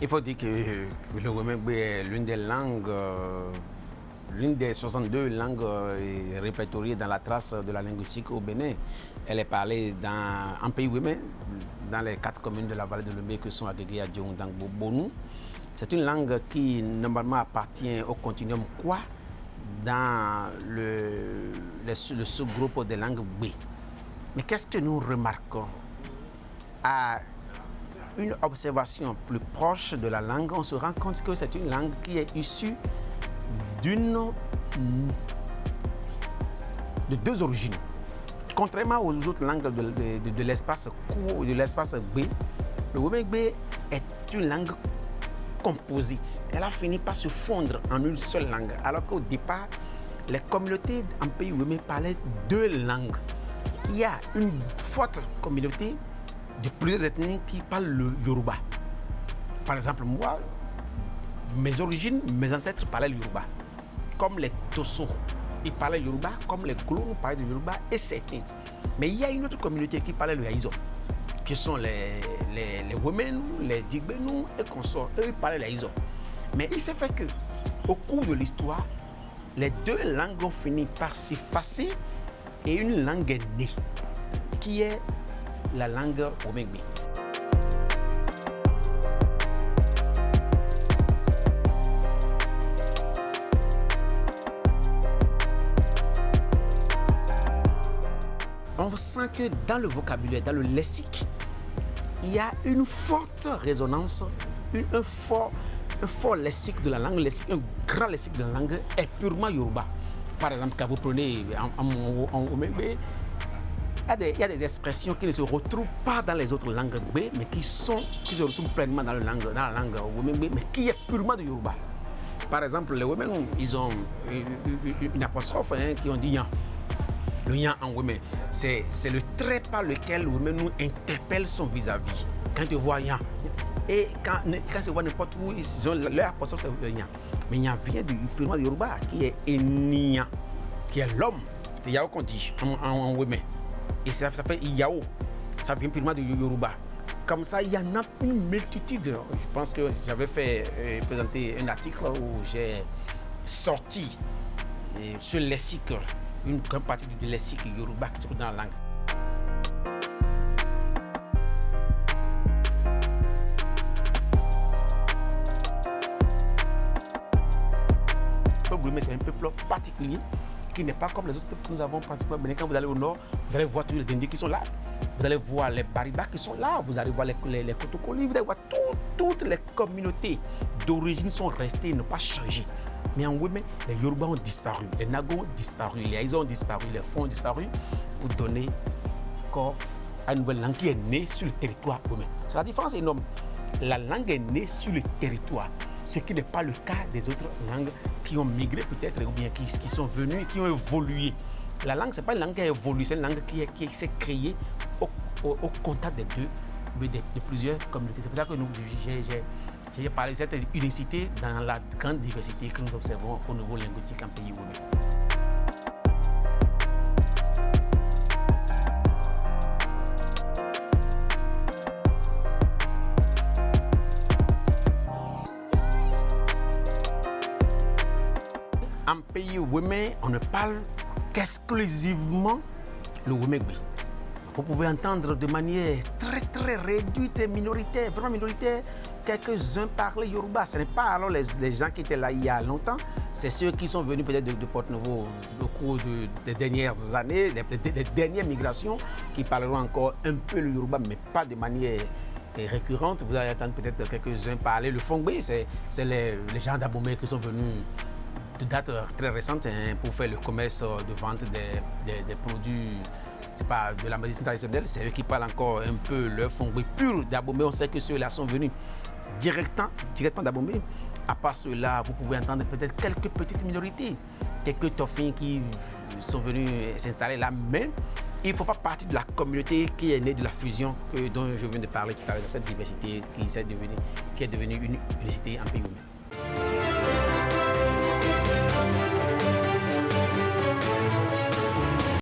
Il faut dire que le Wemegbe est l'une des langues, l'une des 62 langues répertoriées dans la trace de la linguistique au Bénin. Elle est parlée en pays Wemé, dans les 4 communes de la vallée de l'Ombé que sont Agégué, Adjong, Dangbo, Bonou. C'est une langue qui normalement appartient au continuum Kwa dans le sous-groupe des langues B. Mais qu'est-ce que nous remarquons? À une observation plus proche de la langue, on se rend compte que c'est une langue qui est issue de 2 origines. Contrairement aux autres langues de l'espace court, de l'espace B, le Wemegbe est une langue composite. Elle a fini par se fondre en une seule langue, alors qu'au départ, les communautés en pays Wemé parlaient 2 langues. Il y a une forte communauté de plusieurs ethnies qui parlent le Yoruba. Par exemple, moi, mes origines, mes ancêtres parlaient le Yoruba. Comme les Tosso, ils parlaient Yoruba, comme les Glou parlaient le Yoruba, et certains. Mais il y a une autre communauté qui parlait le Haïzo, qui sont les Women, les Digbenou et consorts. Eux, ils parlaient le Haïzo. Mais il s'est fait qu'au cours de l'histoire, les 2 langues ont fini par s'effacer et une langue est née, qui est la langue Wemegbe. On sent que dans le vocabulaire, dans le lexique, il y a une forte résonance, un fort lexique de la langue, un grand lexique de la langue est purement Yoruba. Par exemple, quand vous prenez en Wemegbe, il y a des expressions qui ne se retrouvent pas dans les autres langues B, mais qui se retrouvent pleinement dans la langue Wemegbe, mais qui est purement de Yoruba. Par exemple, les Women, ils ont une apostrophe qui ont dit Yan. Le Yan en Wemé, c'est le trait par lequel le Wemé nous interpelle son vis-à-vis. Quand tu vois Yan, et quand se voit n'importe où, ils ont leur apostrophe, c'est le Yan. Mais Yan vient purement de Yoruba, qui est Eniyan, qui est l'homme. C'est Yao qu'on dit en Wemé. Et ça fait Yao, ça vient purement de Yoruba. Comme ça, il y en a une multitude. Je pense que j'avais présenté un article où j'ai sorti ce lexique, une grande partie du lexique Yoruba qui se trouve dans la langue. Le Wemé, c'est un peuple particulier qui n'est pas comme les autres peuples que nous avons pratiquement. Quand vous allez au nord, vous allez voir tous les Dindés qui sont là. Vous allez voir les Bariba qui sont là. Vous allez voir les Kotokoli. Vous allez voir toutes les communautés d'origine sont restées, n'ont pas changé. Mais en Wemé, les Yoruba ont disparu, les Nago ont disparu, les Haïzo ont disparu, les Fonds ont disparu pour donner corps à une nouvelle langue qui est née sur le territoire Wemé. C'est la différence énorme. La langue est née sur le territoire, ce qui n'est pas le cas des autres langues qui ont migré peut-être ou bien qui sont venues et qui ont évolué. La langue, ce n'est pas une langue qui a évolué, c'est une langue qui s'est créée au contact de plusieurs communautés. C'est pour ça que j'ai parlé de cette unicité dans la grande diversité que nous observons au niveau linguistique en pays Wemé. En pays Wemé, on ne parle qu'exclusivement le Wemegbe. Vous pouvez entendre de manière très réduite et minoritaire, vraiment minoritaire, quelques-uns parler Yoruba. Ce n'est pas alors les gens qui étaient là il y a longtemps, c'est ceux qui sont venus peut-être de Porte-Nouveau au cours des dernières années, des dernières migrations, qui parleront encore un peu le Yoruba, mais pas de manière récurrente. Vous allez entendre peut-être quelques-uns parler le Fongbe, c'est les gens d'Abomey qui sont venus de date très récente pour faire le commerce de vente des produits de la médecine traditionnelle. C'est eux qui parlent encore un peu leur Fongbe pur d'Abomey. On sait que ceux-là sont venus directement d'Abomey. À part cela, vous pouvez entendre peut-être quelques petites minorités, quelques Toffins qui sont venus s'installer là, mais il ne faut pas partie de la communauté qui est née de la fusion dont je viens de parler tout à l'heure, cette diversité qui est devenue une unicité en pays Wemé.